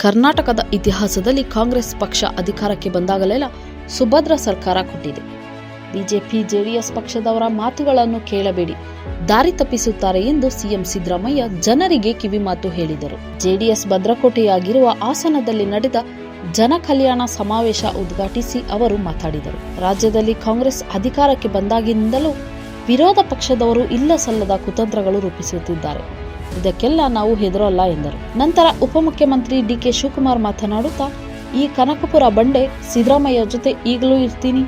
ಕರ್ನಾಟಕದ ಇತಿಹಾಸದಲ್ಲಿ ಕಾಂಗ್ರೆಸ್ ಪಕ್ಷ ಅಧಿಕಾರಕ್ಕೆ ಬಂದಾಗಲೆಲ್ಲ ಸುಭದ್ರ ಸರ್ಕಾರ ಕೊಟ್ಟಿದೆ. ಬಿಜೆಪಿ ಜೆಡಿಎಸ್ ಪಕ್ಷದವರ ಮಾತುಗಳನ್ನು ಕೇಳಬೇಡಿ, ದಾರಿ ತಪ್ಪಿಸುತ್ತಾರೆ ಎಂದು ಸಿಎಂ ಸಿದ್ದರಾಮಯ್ಯ ಜನರಿಗೆ ಕಿವಿಮಾತು ಹೇಳಿದರು. ಜೆಡಿಎಸ್ ಭದ್ರಕೋಟೆಯಾಗಿರುವ ಹಾಸನದಲ್ಲಿ ನಡೆದ ಜನ ಕಲ್ಯಾಣ ಸಮಾವೇಶ ಉದ್ಘಾಟಿಸಿ ಅವರು ಮಾತನಾಡಿದರು. ರಾಜ್ಯದಲ್ಲಿ ಕಾಂಗ್ರೆಸ್ ಅಧಿಕಾರಕ್ಕೆ ಬಂದಾಗಿನಿಂದಲೂ ವಿರೋಧ ಪಕ್ಷದವರು ಇಲ್ಲ ಸಲ್ಲದ ಕುತಂತ್ರಗಳು ರೂಪಿಸುತ್ತಿದ್ದಾರೆ. ಇದಕ್ಕೆಲ್ಲ ನಾವು ಹೆದರಲ್ಲ ಎಂದರು. ನಂತರ ಉಪಮುಖ್ಯಮಂತ್ರಿ ಡಿಕೆ ಶಿವಕುಮಾರ್ ಮಾತನಾಡುತ್ತಾ, ಈ ಕನಕಪುರ ಬಂಡೆ ಸಿದ್ದರಾಮಯ್ಯ ಜೊತೆ ಈಗಲೂ ಇರ್ತೀನಿ,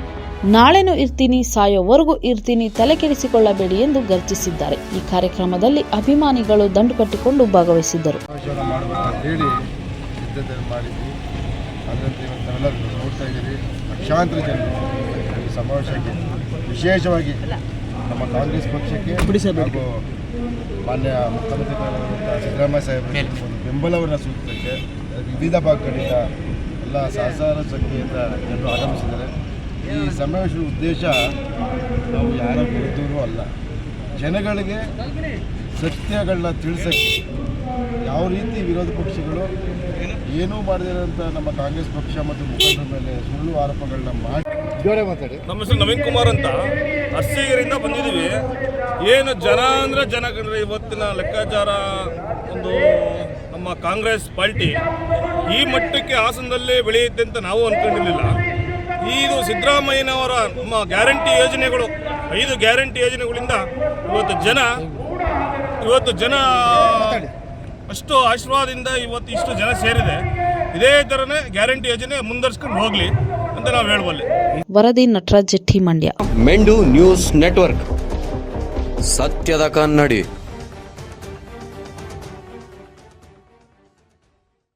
ನಾಳೆನೂ ಇರ್ತೀನಿ, ಸಾಯೋವರೆಗೂ ಇರ್ತೀನಿ, ತಲೆ ಕೆಡಿಸಿಕೊಳ್ಳಬೇಡಿ ಎಂದು ಗರ್ಜಿಸಿದ್ದಾರೆ. ಈ ಕಾರ್ಯಕ್ರಮದಲ್ಲಿ ಅಭಿಮಾನಿಗಳು ದಂಡು ಕಟ್ಟಿಕೊಂಡು ಭಾಗವಹಿಸಿದ್ದರು. ಲಕ್ಷಾಂತರ ಜನರು ಈ ಸಮಾವೇಶಕ್ಕೆ ವಿಶೇಷವಾಗಿ ನಮ್ಮ ಕಾಂಗ್ರೆಸ್ ಪಕ್ಷಕ್ಕೆ ಹಾಗೂ ಮಾನ್ಯ ಮುಖ್ಯಮಂತ್ರಿಗಳಾದಂಥ ಸಿದ್ದರಾಮಯ್ಯ ಸಾಹೇಬರಿಗೆ ಒಂದು ಬೆಂಬಲವನ್ನು ಸೂಚಿಸಲಿಕ್ಕೆ ವಿವಿಧ ಭಾಗಗಳಿಂದ ಎಲ್ಲ ಸಹಸ್ರಾರು ಸಂಖ್ಯೆಯಿಂದ ಜನರು ಆಗಮಿಸಿದ್ದಾರೆ. ಈ ಸಮಾವೇಶದ ಉದ್ದೇಶ ನಾವು ಯಾರ ವಿರುದ್ಧವೂ ಅಲ್ಲ, ಜನಗಳಿಗೆ ಸತ್ಯಗಳನ್ನ ತಿಳಿಸೋಕ್ಕೆ. ಯಾವ ರೀತಿ ವಿರೋಧ ಪಕ್ಷಗಳು ಏನೂ ಮಾಡದಿರೋಂಥ ನಮ್ಮ ಕಾಂಗ್ರೆಸ್ ಪಕ್ಷ ಮತ್ತು ಮುಖಂಡರ ಮೇಲೆ ಸುಳ್ಳು ಆರೋಪಗಳನ್ನ ಮಾಡಿ. ನಮ್ಮ ಹೆಸರು ನವೀನ್ ಕುಮಾರ್ ಅಂತ, ಅರ್ಸಿಗರಿಂದ ಬಂದಿದ್ದೀವಿ. ಏನು ಜನ ಅಂದರೆ ಜನ ಕಂಡ್ರೆ ಇವತ್ತಿನ ಲೆಕ್ಕಾಚಾರ ಒಂದು ನಮ್ಮ ಕಾಂಗ್ರೆಸ್ ಪಾರ್ಟಿ ಈ ಮಟ್ಟಕ್ಕೆ ಹಾಸನದಲ್ಲಿ ಬೆಳೆಯುತ್ತೆ ಅಂತ ನಾವು ಅಂದ್ಕೊಂಡಿರಲಿಲ್ಲ. ಇದು ಸಿದ್ದರಾಮಯ್ಯನವರ ನಮ್ಮ ಗ್ಯಾರಂಟಿ ಯೋಜನೆಗಳು, 5 ಗ್ಯಾರಂಟಿ ಯೋಜನೆಗಳಿಂದ ಇವತ್ತು ಜನ ಅಷ್ಟು ಆಶೀರ್ವಾದದಿಂದ ಇವತ್ತು ಇಷ್ಟು ಜನ ಸೇರಿದೆ. ಇದೇ ಥರನೇ ಗ್ಯಾರಂಟಿ ಯೋಜನೆ ಮುಂದುವರಿಸ್ಕೊಂಡು ಹೋಗಲಿ ಅಂತ ನಾವು ಹೇಳಬಲ್ಲೆ. ವರದಿ ನಟರಾಜ್ ಜೆಟ್ಟಿ, ಮಂಡ್ಯ. ಮೆಂಡು ನ್ಯೂಸ್ ನೆಟ್ವರ್ಕ್, ಸತ್ಯದ ಕನ್ನಡಿ.